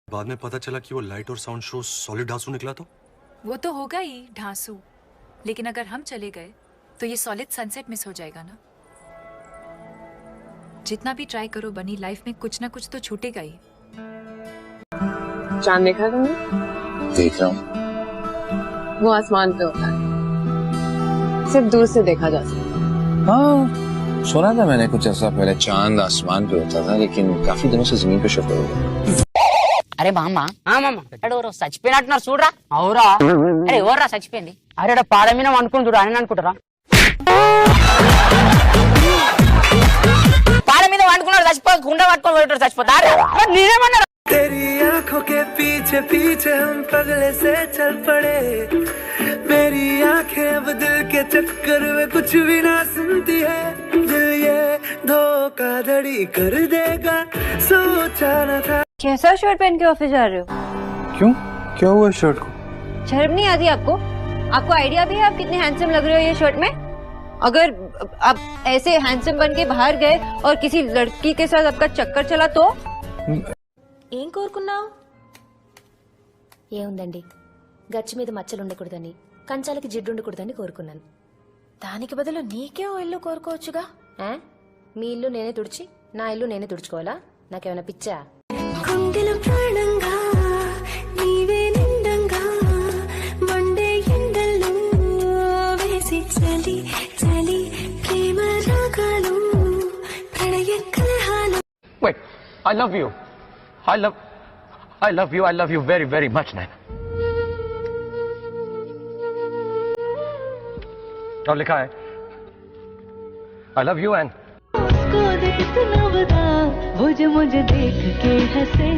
बाद में पता चला कि वो लाइट और साउंड शो सॉलिड ढांसू निकला तो वो तो होगा ही ढांसू, लेकिन अगर हम चले गए तो ये सॉलिड सनसेट मिस हो जाएगा ना। जितना भी ट्राई करो बनी, लाइफ में कुछ ना कुछ तो छूटेगा ही। चांद देखा तुमने? देख रहा हूँ। वो आसमान पे होता है, सिर्फ दूर से देखा जा सकता है। हाँ, सुना था मैंने कुछ ऐसा, पहले चांद आसमान पे होता था लेकिन काफी दिनों से जमीन पे शिफ्ट हो गया। అరే మామ ఎవరో చచ్చిపోయినట్టున్నారు చూడరా. అవురా? అరే ఎవర్రా చచ్చిపోయింది? అరే పాడ మీద అనుకుని చూడు అని అనుకుంటారా? పాడ మీద అనుకున్నాడు చచ్చిపో, గుండె పట్టుకొని చచ్చిపోతారు. నేనేమన్నా तेरी आंखों के पीछे पीछे हम पगले से चल पड़े, मेरी आंखें अब दिल के चक्कर में कुछ भी ना सुनती है, दिल ये धोखाधड़ी कर देगा सोचा न था। कैसा शर्ट पहन के ऑफिस जा रहे हो? क्यों? क्या हुआ शर्ट को? शर्म नहीं आती आपको? आपको आइडिया भी है आप कितने हैंडसम लग रहे हो ये शर्ट में? अगर आप ऐसे हैंडसम बन के बाहर गए और किसी लड़की के साथ आपका चक्कर चला तो? ఏం కోరుకున్నావు? ఏముందండి, గచ్చి మీద మచ్చలు ఉండకూడదని, కంచాలకి జిడ్డు ఉండకూడదని కోరుకున్నాను. దానికి బదులు నీకే ఓ ఇల్లు కోరుకోవచ్చుగా. మీ ఇల్లు నేనే తుడిచి నా ఇల్లు నేనే తుడుచుకోవాలా? నాకేమైనా పిచ్చా? గుండెల ప్రాణంగా నీవే నిండంగా మండే ఎండల్లో వేసి చలి చలి ప్రేమ రాగాలు ప్రణయ కలహాలు. Wait, I love you. I love you very, very much, Naina. और लिखा है I love you and उसको देखना बता, वो जो मुझे देख के हंसे,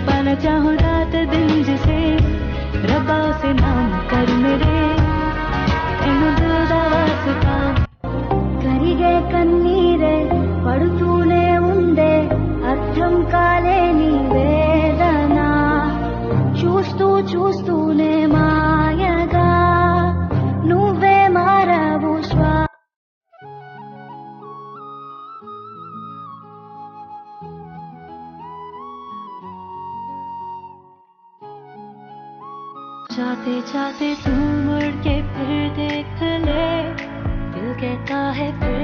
पाना चाहूँ रात दिन जिसे, रब्बा उसे नाम कर मेरे, तेनू दिल दा वास्ता करिगे कन्नीरे पड़तूने उंदे అర్థం కాలేని వేదన చూస్తూ చూస్తూనే మాయగా నువ్వే మారావు जाते जाते तू मुड़ के फिर देख ले, दिल कहता है फिर